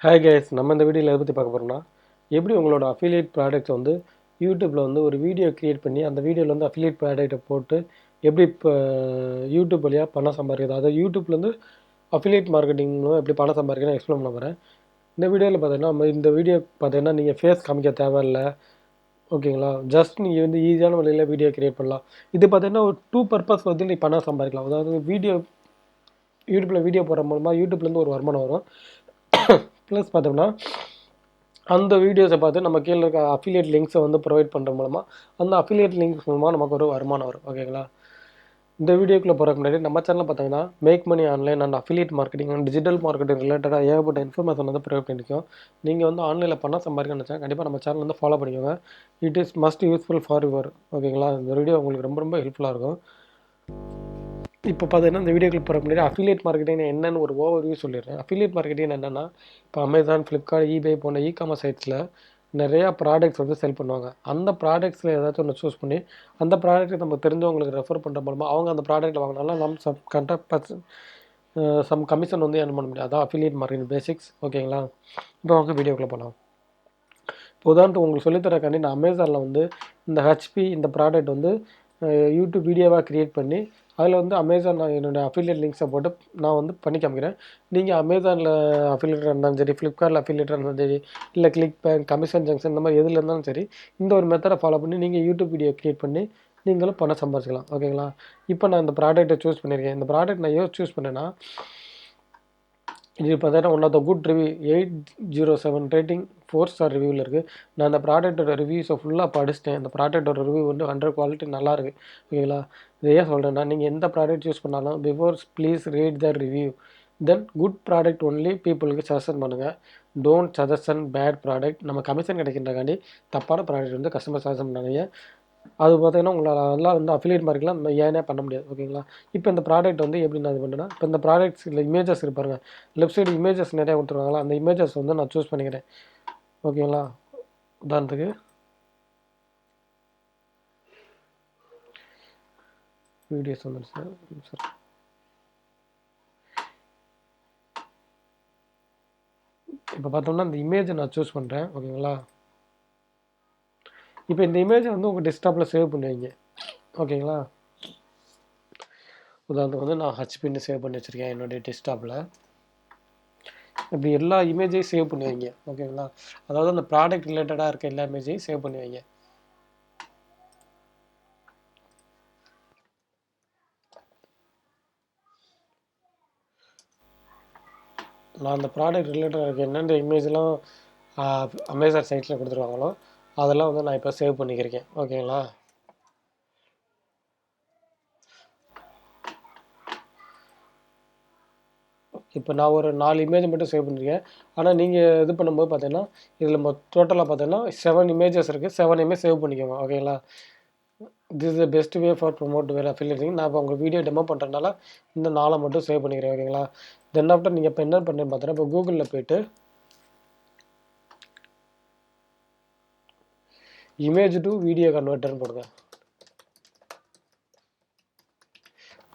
Hi guys, நம்ம இந்த வீடியோவில் எதை பற்றி பார்க்க போகிறோம்னா, எப்படி உங்களோட அஃபிலியேட் ப்ராடக்ட்ஸ் வந்து யூடியூப்பில் வந்து ஒரு வீடியோ க்ரியேட் பண்ணி அந்த வீடியோவில் வந்து அஃபிலியேட் ப்ராடக்ட்டை போட்டு எப்படி இப்போ யூடியூப் வழியாக பணம் சம்பாதிக்கிறது, அதாவது யூடியூப்லேருந்து அஃபிலியேட் மார்க்கெட்டிங்கும் எப்படி பணம் சம்பாதிக்கிறேன்னு எக்ஸ்பிளைன் பண்ண போகிறேன். இந்த வீடியோவில் பார்த்தீங்கன்னா இந்த வீடியோ பார்த்தீங்கன்னா நீங்கள் ஃபேஸ் காமிக்க தேவையில்லை, ஓகேங்களா? ஜஸ்ட் நீங்கள் வந்து ஈஸியான வழியில் வீடியோ க்ரியேட் பண்ணலாம். இது பார்த்தீங்கன்னா ஒரு டூ பர்பஸ் வந்து நீ பணம் சம்பாதிக்கலாம். அதாவது யூடியூப்பில் வீடியோ போடுற மூலமாக யூடியூப்லேருந்து ஒரு வருமானம் வரும். ப்ளஸ் பார்த்தோம்னா அந்த வீடியோஸை பார்த்து நம்ம கீழே இருக்க அஃபிலியேட் லிங்க்ஸை வந்து ப்ரொவைட் பண்ணுற மூலமாக அந்த அஃபிலியேட் லிங்க்ஸ் மூலமாக நமக்கு ஒரு வருமானம் வரும். ஓகேங்களா? இந்த வீடியோக்குள்ளே போகிறதுக்கு முன்னாடி நம்ம சேனலில் பார்த்தீங்கன்னா make money online and affiliate marketing and digital marketing ரிலேட்டடாக ஏகப்பட்ட இன்ஃபர்மேஷன் வந்து ப்ரொவைட் பண்ணிக்கும். நீங்கள் வந்து ஆன்லைனில் பணம் சம்பாதிக்கணும்னு நினச்சா கண்டிப்பாக நம்ம சேனல் வந்து ஃபாலோ பண்ணிக்கோங்க. It is must useful for your. ஓகேங்களா? இந்த வீடியோ உங்களுக்கு ரொம்ப ரொம்ப ஹெல்ப்ஃபுல்லாக இருக்கும். இப்போ பார்த்தீங்கன்னா இந்த வீடியோக்குள்ள போகிற முன்னாடி அஃபிலியேட் மார்க்கெட்டிங் என்னென்னு ஒரு ஓவர்வியூ சொல்லிடுறேன். அஃபிலியேட் மார்க்கெட்டிங் என்னென்னா, இப்போ அமேசான், ஃப்ளிப்கார்ட், ஈபே போன்ற காமர்ஸ் சைட்ஸில் நிறையா ப்ராடக்ட்ஸ் வந்து செல் பண்ணுவாங்க. அந்த ப்ராடக்ட்ஸில் ஏதாச்சும் ஒன்று சூஸ் பண்ணி அந்த ப்ராடக்ட்டை நம்ம தெரிஞ்சவங்களுக்கு ரெஃபர் பண்ணுற மூலமாக அவங்க அந்த ப்ராடக்ட்டை வாங்கினாலும் நம்ம சம் கமிஷன் வந்து ஏர்ன் பண்ண முடியும். அதான் அஃபிலியேட் மார்க்கெட்டிங் பேசிக்ஸ். ஓகேங்களா? இப்போ அவங்க வீடியோக்குள்ளே போகலாம். இப்போ உதாரணத்துக்கு உங்களுக்கு சொல்லித்தரக்காண்டி நான் அமேசானில் வந்து இந்த ஹெச்பி இந்த ப்ராடக்ட் வந்து யூடியூப் வீடியோவாக க்ரியேட் பண்ணி அதில் வந்து அமேசான் என்னோடய அஃபிலியேட் லிங்க்ஸை போட்டு நான் வந்து பண்ணி காமிக்கிறேன். நீங்கள் அமேசானில் அஃபிலியேட்டராக இருந்தாலும் சரி, ஃப்ளிப்கார்ட்டில் அஃபிலியேட்டராக இருந்தாலும் சரி, இல்லை கிளிக் பேங்க், கமிஷன் ஜங்ஷன் இந்த மாதிரி எதில் இருந்தாலும் சரி, இந்த ஒரு மெத்தடை ஃபாலோ பண்ணி நீங்கள் யூடியூப் வீடியோ க்ரியேட் பண்ணி நீங்களும் பணம் சம்பாதிக்கலாம். ஓகேங்களா? இப்போ நான் இந்த ப்ராடக்ட்டை சூஸ் பண்ணியிருக்கேன். இந்த ப்ராடக்ட் நான் ஏன் சூஸ் பண்ணேன்னா, இது பார்த்தீங்கன்னா one of the good review 807 rating 4 star ரிவ்யூவில் இருக்குது. நான் அந்த ப்ராடக்ட்டோட ரிவ்யூஸை ஃபுல்லாக படிச்சிட்டேன். அந்த ப்ராடக்ட்டோட ரிவ்யூ வந்து 100 குவாலிட்டி நல்லாயிருக்கு. ஓகேங்களா? இதை ஏன் சொல்கிறேன்னா, நீங்கள் எந்த ப்ராடக்ட் யூஸ் பண்ணாலும் before please read the review, then good product only பீப்புளுக்கு சஜஷன் பண்ணுங்கள். Don't suggestion bad product. நம்ம கமிஷன் கிடைக்கின்றக்காண்டி தப்பான ப்ராடக்ட் வந்து கஸ்டமர் சஜஷன் பண்ணாதீங்க. அது பார்த்தீங்கன்னா உங்களால் நல்லா வந்து அஃபிலியேட் மார்க்கெட்லாம் ஏனே பண்ண முடியாது. ஓகேங்களா? இப்போ இந்த ப்ராடக்ட் வந்து எப்படி நான் இது பண்ணுறேன்னா, இப்போ இந்த ப்ராடக்ட்ஸ் இல்லை இமேஜஸ் இருப்பாருங்க, லெஃப்ட் சைடு இமேஜஸ் நிறையா கொடுத்துருவாங்களா, அந்த இமேஜஸ் வந்து நான் சூஸ் பண்ணிக்கிறேன். ஓகேங்களா? உதாரணத்துக்கு வீடியோஸ் வந்துடுச்சு சார். இப்போ பார்த்தோம்னா இந்த இமேஜை நான் சூஸ் பண்ணுறேன். ஓகேங்களா? இப்போ இந்த இமேஜை வந்து உங்கள் டெஸ்க்டாப்பில் சேவ் பண்ணுவீங்க. ஓகேங்களா? உதாரணத்துக்கு வந்து நான் ஹெச்பின்னு சேவ் பண்ணி வச்சுருக்கேன் என்னுடைய டெஸ்க்டாப்பில். இப்படி எல்லா இமேஜையும் சேவ் பண்ணுவீங்க. ஓகேங்களா? அதாவது அந்த ப்ராடக்ட் ரிலேட்டடாக இருக்க எல்லா இமேஜையும் சேவ் பண்ணுவீங்க. நான் அந்த ப்ராடக்ட் ரிலேட்டடாக இருக்க என்னென்ன இமேஜ்லாம் அமேசான் சைட்டில் கொடுத்துருவாங்களோ அதெல்லாம் வந்து நான் இப்போ சேவ் பண்ணிக்கிறேன். ஓகேங்களா? இப்போ நான் ஒரு 4 இமேஜ் மட்டும் சேவ் பண்ணியிருக்கேன். ஆனால் நீங்கள் இது பண்ணும்போது பார்த்தீங்கன்னா இதில் டோட்டலாக பார்த்தீங்கன்னா 7 இமேஜஸ் இருக்குது. 7 சேவ் பண்ணிக்கோங்க. ஓகேங்களா? This is the best way for promote வேறு அஃபிலியேட்டிங். நான் இப்போ உங்களுக்கு வீடியோ டெமோ பண்ணுறதுனால இந்த 4 மட்டும் சேவ் பண்ணிக்கிறேன். ஓகேங்களா? தென் ஆஃப்டர் நீங்கள் இப்போ என்ன பண்ணுறேன்னு பார்த்தீங்கன்னா, இப்போ கூகுளில் போய்ட்டு இமேஜ் டு வீடியோ கன்வெர்ட்டர்னு போடுங்க.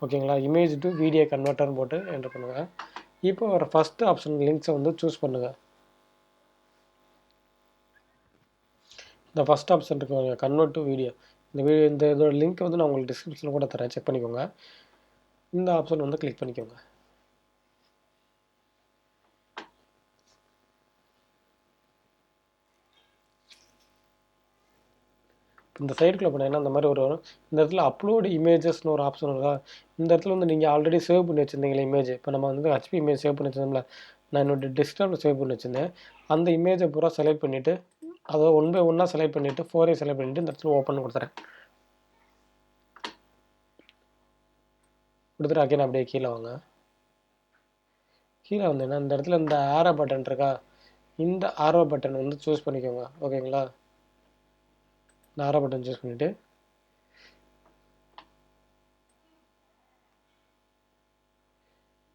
ஓகேங்களா? இமேஜ் டு வீடியோ கன்வெர்ட்டர்னு போட்டு என்டர் பண்ணுங்கள். இப்போ ஒரு ஃபஸ்ட்டு ஆப்ஷன் லிங்க்ஸை வந்து சூஸ் பண்ணுங்கள். இந்த ஃபஸ்ட் ஆப்ஷன் இருக்குங்க, கன்வெர்ட் டு வீடியோ. இந்த இதோட லிங்க் வந்து நான் உங்களுக்கு டிஸ்கிரிப்ஷனில் கூட தரேன், செக் பண்ணிக்கோங்க. இந்த ஆப்ஷன் வந்து கிளிக் பண்ணிக்கோங்க. இந்த சைடுக்குள்ளே போனீங்கன்னா இந்த மாதிரி ஒரு இந்த இடத்துல அப்லோடு இமேஜஸ்னு ஒரு ஆப்ஷன் இருக்கா. இந்த இடத்துல வந்து நீங்கள் ஆல்ரெடி சேவ் பண்ணி வச்சுருந்தீங்களே இமேஜ். இப்போ நம்ம வந்து ஹெச்பி இமேஜ் சேவ் பண்ணி வச்சுருந்தோம்ல, நான் என்னோடய டெஸ்க்டாப்பில் சேவ் பண்ணி வச்சுருந்தேன். அந்த இமேஜை பூரா செலக்ட் பண்ணிவிட்டு அதை 1 by 1 செலக்ட் பண்ணிவிட்டு 4 செலக்ட் பண்ணிவிட்டு இந்த இடத்துல ஓப்பன் கொடுத்துறேன். கொடுத்துட்டு அகைன் அப்படியே கீழே வாங்க. கீழே வந்தீங்கன்னா இந்த இடத்துல இந்த ஆரோ பட்டன் இருக்கா, இந்த ஆரோ பட்டன் வந்து சூஸ் பண்ணிக்கோங்க. ஓகேங்களா? இந்த ஆரோ பட்டன் சூஸ் பண்ணிவிட்டு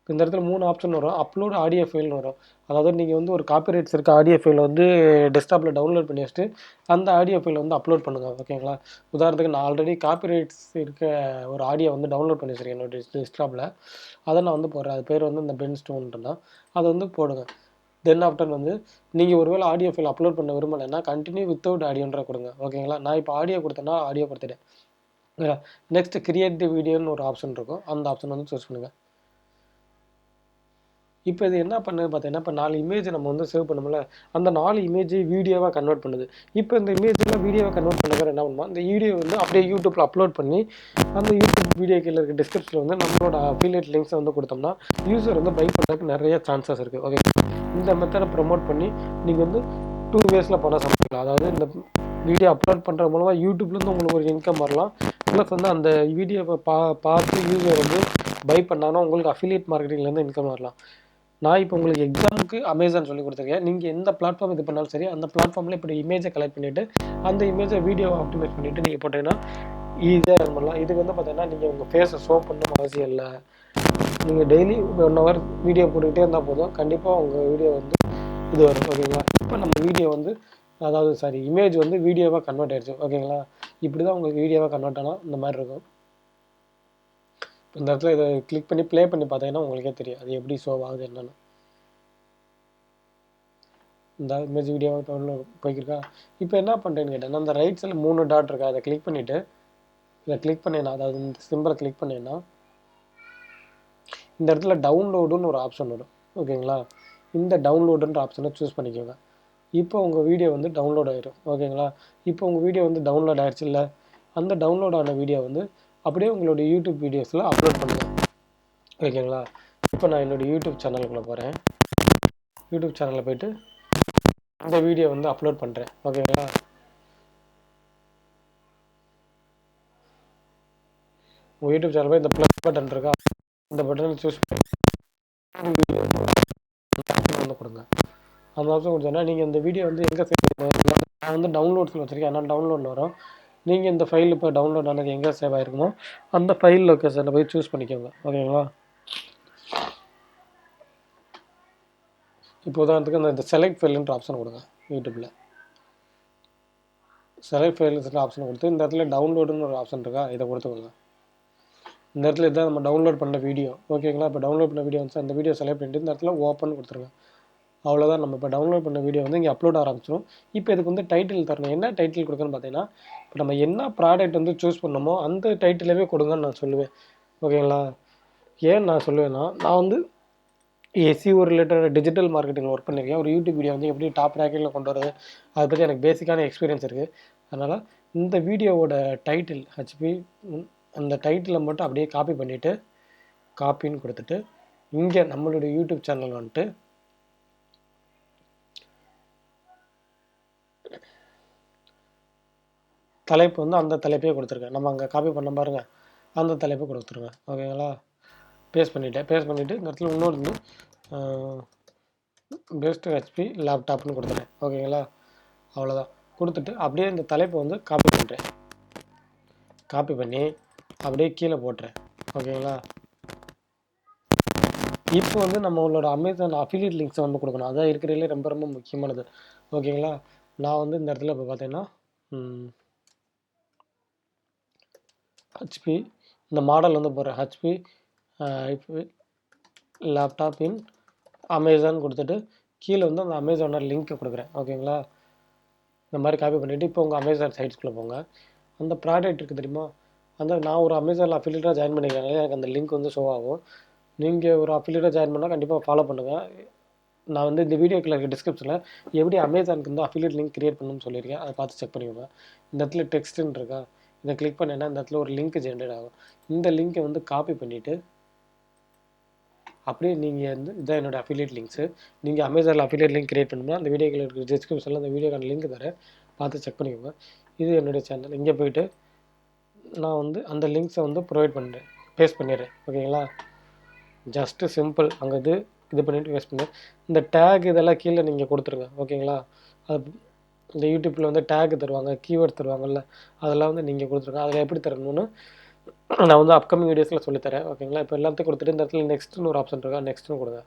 இந்த இடத்துல 3 ஆப்ஷன் வரும். அப்லோட் ஆடியோ ஃபைல்னு வரும். அதாவது நீங்கள் வந்து ஒரு காப்பிரைட்ஸ் இருக்க ஆடியோ ஃபைல் வந்து டெஸ்க்டாப்பில் டவுன்லோட் பண்ணி வச்சுட்டு அந்த ஆடியோ ஃபைலை வந்து அப்லோட் பண்ணுங்கள். ஓகேங்களா? உதாரணத்துக்கு நான் ஆல்ரெடி காப்பிரைட்ஸ் இருக்க ஒரு ஆடியோ வந்து டவுன்லோட் பண்ணி வச்சுருக்கேன் என்னோட டெஸ்க்டாப்பில். அதை நான் வந்து போடுறேன். அது பேர் வந்து இந்த பென் ஸ்டோன்ட்டு தான். அதை வந்து போடுங்க. தென் ஆஃப்டர் வந்து நீங்கள் ஒருவேளை ஆடியோ ஃபைல் அப்லோட் பண்ண விரும்பலைன்னா கண்டினியூ வித்தவுட் ஆடியோன்ற கொடுங்க. ஓகேங்களா? நான் இப்போ ஆடியோ கொடுத்தேன்னா ஆடியோ கொடுத்துட்டேன். நெக்ஸ்ட் கிரியேட் தி வீடியோன்னு ஒரு ஆப்ஷன் இருக்கும். அந்த ஆப்ஷன் வந்து சூஸ் பண்ணுங்கள். இப்போ இது என்ன பண்ணுது பார்த்தீங்கன்னா, இப்போ 4 இமேஜ் நம்ம வந்து சேவ் பண்ணோம்ல, அந்த 4 இமேஜ் வீடியோவாக கன்வெர்ட் பண்ணுது. இப்போ இந்த இமேஜெலாம் வீடியோவாக கன்வெர்ட் பண்ணதுக்கு என்ன பண்ணுமா, இந்த வீடியோ வந்து அப்படியே யூடியூப்பில் அப்லோட் பண்ணி அந்த யூடியூப் வீடியோ கீழே இருக்க டிஸ்கிரிப்ஷனில் வந்து நம்மளோட அஃபிலியேட் லிங்க்ஸை வந்து கொடுத்தோம்னா யூசர் வந்து பை பண்ணுறதுக்கு நிறைய சான்சஸ் இருக்குது. ஓகே, இந்த மெத்தடை ப்ரொமோட் பண்ணி நீங்கள் வந்து 2 வேஸில் பணம் சம்பாதிக்கலாம். அதாவது இந்த வீடியோ அப்லோட் பண்ணுறது மூலமாக யூடியூப்லேருந்து உங்களுக்கு ஒரு இன்கம் வரலாம். ப்ளஸ் வந்து அந்த வீடியோவை பார்த்து யூசர் வந்து பை பண்ணாங்கன்னா உங்களுக்கு அஃபிலியேட் மார்க்கெட்டிங்லேருந்து இன்கம் வரலாம். நான் இப்போ உங்களுக்கு எக்ஸாமுக்கு அமேசான் சொல்லி கொடுத்துருக்கேன். நீங்கள் எந்த பிளாட்ஃபார்ம் இது பண்ணாலும் சரி, அந்த பிளாட்ஃபார்மில் இப்படி இமேஜை கலெக்ட் பண்ணிவிட்டு அந்த இமேஜை வீடியோவை ஆப்டிமைஸ் பண்ணிவிட்டு நீங்கள் போட்டீங்கன்னா ஈஸியாக ரன் பண்ணலாம். இதுக்கு வந்து பார்த்தீங்கன்னா நீங்கள் உங்கள் ஃபேஸை ஷோ பண்ணணும் அவசியம் இல்லை. நீங்கள் டெய்லி 1 hour வீடியோ போட்டுக்கிட்டே இருந்தால் போதும், கண்டிப்பாக உங்கள் வீடியோ வந்து இது வரும். ஓகேங்களா? இப்போ நம்ம வீடியோ வந்து இமேஜ் வந்து வீடியோவாக கன்வெர்ட் ஆயிடுச்சு. ஓகேங்களா? இப்படி தான் உங்களுக்கு வீடியோவாக கன்வெர்ட் ஆனால் இந்த மாதிரி இருக்கும். இந்த இடத்துல இதை கிளிக் பண்ணி ப்ளே பண்ணி பார்த்தீங்கன்னா உங்களுக்கே தெரியும் அது எப்படி ஷோ ஆகுது என்னென்னு. இந்த இமேஜ் வீடியோ டவுன்லோட் போய்க்கிருக்கா. இப்போ என்ன பண்ணுறேன்னு கேட்டேன்னா, அந்த ரைட் சைடில் 3 டாட் இருக்கா, அதை கிளிக் பண்ணிவிட்டு இதை கிளிக் பண்ணேன்னா, அதாவது இந்த சிம்பிளை கிளிக் பண்ணேன்னா இந்த இடத்துல டவுன்லோடுன்னு ஒரு ஆப்ஷன் வரும். ஓகேங்களா? இந்த டவுன்லோடுன்ற ஆப்ஷனை சூஸ் பண்ணிக்கோங்க. இப்போ உங்கள் வீடியோ வந்து டவுன்லோட் ஆகிடும். ஓகேங்களா? இப்போ உங்கள் வீடியோ வந்து டவுன்லோட் ஆகிடுச்சு இல்லை, அந்த டவுன்லோட் ஆன வீடியோ வந்து அப்படியே உங்களுடைய யூடியூப் வீடியோஸில் அப்லோட் பண்ணுங்கள். ஓகேங்களா? இப்போ நான் என்னுடைய யூடியூப் சேனலுக்குள்ளே போகிறேன். யூடியூப் சேனலில் போய்ட்டு இந்த வீடியோ வந்து அப்லோட் பண்ணுறேன். ஓகேங்களா? உங்கள் யூடியூப் சேனல் போய் இந்த ப்ளஸ் பட்டன் இருக்கா, இந்த பட்டனை சூஸ் பண்ணி வந்து கொடுங்க. அந்த ஆப்ஷன் கொடுத்தோன்னா நீங்கள் இந்த வீடியோ வந்து எங்கே சேவ் பண்ணணும், நான் வந்து டவுன்லோட்ஸில் வச்சுருக்கேன், ஆனால் டவுன்லோடில் வரும். நீங்கள் இந்த ஃபைல் இப்போ டவுன்லோட் ஆனது எங்கே சேவ் ஆகிருக்குமோ அந்த ஃபைல் லொக்கேஷனில் போய் சூஸ் பண்ணிக்கோங்க. ஓகேங்களா? இப்போ உதாரணத்துக்கு இந்த செலக்ட் ஃபைலுன்ற ஆப்ஷன் கொடுங்க. யூடியூப்பில் செலக்ட் ஃபைல்ன்ற ஆப்ஷன் கொடுத்து இந்த இடத்துல டவுன்லோடுன்னு ஒரு ஆப்ஷன் இருக்கா, இதை கொடுத்துக்கோங்க. இந்த இடத்துல இதுதான் நம்ம டவுன்லோட் பண்ண வீடியோ. ஓகேங்களா? இப்போ டவுன்லோட் பண்ண வீடியோ வந்து அந்த வீடியோ செலக்ட் பண்ணிட்டு இந்த இடத்துல ஓப்பன் கொடுத்துருங்க. அவ்வளோதான், நம்ம இப்போ டவுன்லோட் பண்ண வீடியோ வந்து இங்கே அப்லோட் ஆரம்பிச்சிடும். இப்போ இதுக்கு வந்து டைட்டில் தரணும். என்ன டைட்டில் கொடுக்கணும்னு பார்த்தீங்கன்னா, இப்போ நம்ம என்ன ப்ராடக்ட் வந்து சூஸ் பண்ணோமோ அந்த டைட்டிலவே கொடுங்கன்னு நான் சொல்லுவேன். ஓகேங்களா? ஏன் நான் சொல்லுவேன்னா, நான் வந்து SEO related digital marketing work பண்ணியிருக்கேன். ஒரு யூடியூப் வீடியோ வந்து எப்படி டாப் ரேங்கிங்கில் கொண்டு வரது, அதை பற்றி எனக்கு பேசிக்கான எக்ஸ்பீரியன்ஸ் இருக்குது. அதனால் இந்த வீடியோவோட டைட்டில் ஹெச்பி அந்த டைட்டிலை மட்டும் அப்படியே காப்பி பண்ணிவிட்டு காப்பின்னு கொடுத்துட்டு இங்கே நம்மளுடைய யூடியூப் சேனல் வந்துட்டு தலைப்பு வந்து அந்த தலைப்பே கொடுத்துருக்கேன். நம்ம அங்கே காப்பி பண்ண பாருங்கள், அந்த தலைப்பை கொடுத்துருங்க. ஓகேங்களா? பேஸ்ட் பண்ணிவிட்டு இந்த இடத்துல இன்னொரு வந்து பெஸ்ட் ஹெச்பி லேப்டாப்னு கொடுத்துட்டேன். ஓகேங்களா? அவ்வளோதான். கொடுத்துட்டு அப்படியே இந்த தலைப்பை வந்து காப்பி பண்ணுறேன். காப்பி பண்ணி அப்படியே கீழே போட்டுறேன். ஓகேங்களா? இப்போ வந்து நம்மளோட அமேசான் அஃபிலியேட் லிங்க்ஸை வந்து கொடுக்கணும். அதான் இருக்கிறதுலே ரொம்ப ரொம்ப முக்கியமானது. ஓகேங்களா? நான் வந்து இந்த இடத்துல இப்போ பார்த்தீங்கன்னா ஹெச்பி இந்த மாடல் வந்து போடுறேன். ஹெச்பி லேப்டாப் இன் அமேசான் கொடுத்துட்டு கீழே வந்து அந்த அமேசானோட லிங்க்கை கொடுக்குறேன். ஓகேங்களா? இந்த மாதிரி காப்பி பண்ணிவிட்டு இப்போ உங்கள் அமேசான் சைட்ஸ்குள்ளே போங்க. அந்த ப்ராடக்ட் இருக்குது தெரியுமா, அந்த நான் ஒரு அமேசானில் அஃபிலியேட்டாக ஜாயின் பண்ணிக்கிறேன். எனக்கு அந்த லிங்க் வந்து ஷோ ஆகும். நீங்கள் ஒரு அஃபிலியேட்டாக ஜாயின் பண்ணால் கண்டிப்பாக ஃபாலோ பண்ணுங்கள். நான் வந்து இந்த வீடியோக்குள்ள இருக்க டிஸ்கிரிப்ஷனில் எப்படி அமேசானுக்கு வந்து அஃபிலியேட் லிங்க் கிரியேட் பண்ணணும்னு சொல்லியிருக்கேன். அதை பார்த்து செக் பண்ணிக்கோங்க. இந்த இடத்துல டெக்ஸ்ட்டுன்னு இருக்கா, இதை கிளிக் பண்ணேன்னா இந்த இடத்துல ஒரு லிங்க் ஜென்ரேட் ஆகும். இந்த லிங்க்கை வந்து காப்பி பண்ணிவிட்டு அப்படியே நீங்கள் வந்து இதான் என்னோடய அஃபிலியேட் லிங்க்ஸு. நீங்கள் அமேசானில் அஃபிலியேட் லிங்க் கிரியேட் பண்ணணும்னா அந்த வீடியோக்கள் இருக்கிற டிஸ்கிரிப்ஷனில் அந்த வீடியோக்கான லிங்க் தரேன், பார்த்து செக் பண்ணிக்கோங்க. இது என்னுடைய சேனல். இங்கே போய்ட்டு நான் வந்து அந்த லிங்க்ஸை வந்து ப்ரொவைட் பண்ணுறேன், பேஸ்ட் பண்ணிடுறேன். ஓகேங்களா? Just simple. அங்கே இது பண்ணிவிட்டு பேஸ்ட் பண்ணி இந்த டேக் இதெல்லாம் கீழே நீங்கள் கொடுத்துருங்க. ஓகேங்களா? அது இந்த யூடியூப்பில் வந்து டேக் தருவாங்க, கீவேர்ட் தருவாங்கல்ல, அதெல்லாம் வந்து நீங்கள் கொடுத்துருங்க. அதில் எப்படி தரணும்னு நான் வந்து அப்கமிங் வீடியோஸில் சொல்லித்தரேன். ஓகேங்களா? இப்போ எல்லாத்தையும் கொடுத்துட்டு இந்த இடத்துல நெக்ஸ்ட்னு ஒரு ஆப்ஷன் இருக்கா, நெக்ஸ்ட்னு கொடுங்க.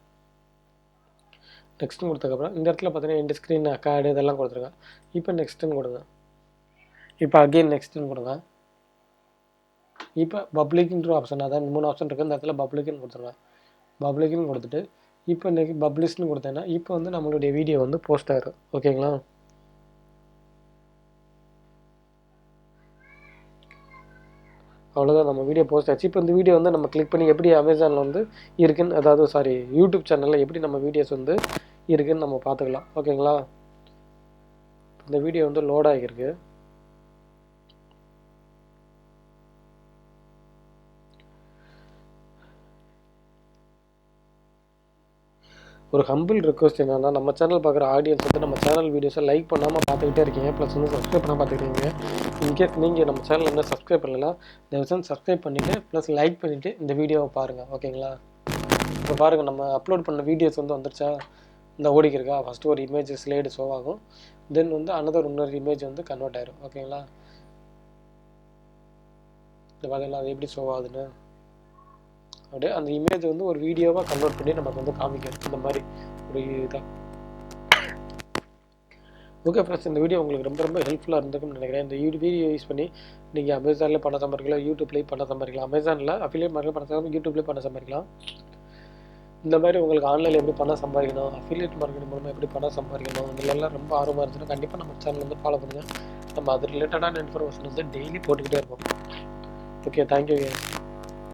நெக்ஸ்ட்னு கொடுத்ததுக்கப்புறம் இந்த இடத்துல பார்த்தீங்கன்னா எண்ட் ஸ்க்ரீன் அக்கார்டு இதெல்லாம் கொடுத்துருங்க. இப்போ நெக்ஸ்ட்டுன்னு கொடுங்க. இப்போ அகெயின் நெக்ஸ்ட்டுன்னு கொடுங்க. இப்போ பப்ளிக்ன்ற ஆப்ஷன், அதான் 3 ஆப்ஷன் இருக்குது. இந்த இடத்துல பப்ளிக்னு கொடுத்துருங்க. பப்ளிக்னு கொடுத்துட்டு இப்போ இன்றைக்கி பப்ளிஷ்னு கொடுத்தேன்னா இப்போ வந்து நம்மளுடைய வீடியோ வந்து போஸ்ட் ஆயிரும். ஓகேங்களா? அவ்வளோதான், நம்ம வீடியோ போஸ்ட் ஆச்சு. இப்போ இந்த வீடியோ வந்து நம்ம கிளிக் பண்ணி எப்படி அமேசானில் வந்து இருக்குன்னு, அதாவது சாரி யூடியூப் சேனலில் எப்படி நம்ம வீடியோஸ் வந்து இருக்குன்னு நம்ம பார்த்துக்கலாம். ஓகேங்களா? இந்த வீடியோ வந்து லோட் ஆகியிருக்கு. ஒரு ஹம்பிள் ரெக்வஸ்ட் என்னன்னா, நம்ம சேனல் பார்க்குற ஆடியன்ஸ் வந்து நம்ம சேனல் வீடியோஸை லைக் பண்ணாமல் பார்த்துக்கிட்டே இருக்கீங்க, ப்ளஸ் வந்து சப்ஸ்கிரைப் பண்ணால் பார்த்துக்கிட்டீங்க. இன்கேஸ் நீங்கள் நம்ம சேனல் என்ன சப்ஸ்கிரைப் பண்ணலைன்னா தயவுசெய்து சப்ஸ்கிரைப் பண்ணிவிட்டு ப்ளஸ் லைக் பண்ணிவிட்டு இந்த வீடியோவை பாருங்கள். ஓகேங்களா? இப்போ பாருங்கள், நம்ம அப்லோட் பண்ண வீடியோஸ் வந்து வந்துருச்சா, இந்த ஓடிக்கிருக்கா. ஃபஸ்ட்டு ஒரு இமேஜ் ஸ்லைடு ஷோ ஆகும், தென் வந்து இன்னொரு இமேஜ் வந்து கன்வெர்ட் ஆயிரும். ஓகேங்களா? இந்த பார்த்தீங்களா அது எப்படி ஷோ ஆகுதுன்னு. அப்படியே அந்த இமேஜ் வந்து ஒரு வீடியோவாக கன்வெர்ட் பண்ணி நமக்கு வந்து காமிக்கும். இந்த மாதிரி ஒரு இதாக. ஓகே ஃப்ரெண்ட்ஸ், இந்த வீடியோ உங்களுக்கு ரொம்ப ஹெல்ப்ஃபுல்லாக இருந்திருக்கும்னு நினைக்கிறேன். இந்த வீடியோ யூஸ் பண்ணி நீங்கள் அமேசானில் பணம் சம்பாதிக்கலாம், யூடியூப்லேயும் பணம் சம்பாதிக்கலாம். அமேசானில் அஃபிலியேட் மார்க்கெட் பணம் சம்பாதிக்கலாம், யூடியூப்லேயும் பணம் சம்பாதிக்கலாம். இந்த மாதிரி உங்களுக்கு ஆன்லைனில் எப்படி பணம் சம்பாதிக்கணும், அஃபிலியேட் மார்க்கெட் மூலமாக எப்படி பணம் சம்பாதிக்கணும், இதிலெல்லாம் ரொம்ப ஆர்வமாக இருந்துச்சுன்னா கண்டிப்பாக நம்ம சேனல் வந்து ஃபாலோ பண்ணுங்கள். நம்ம அது ரிலேட்டடான இன்ஃபர்மேஷன் வந்து டெய்லி போட்டுக்கிட்டே இருப்போம். Okay, thank you.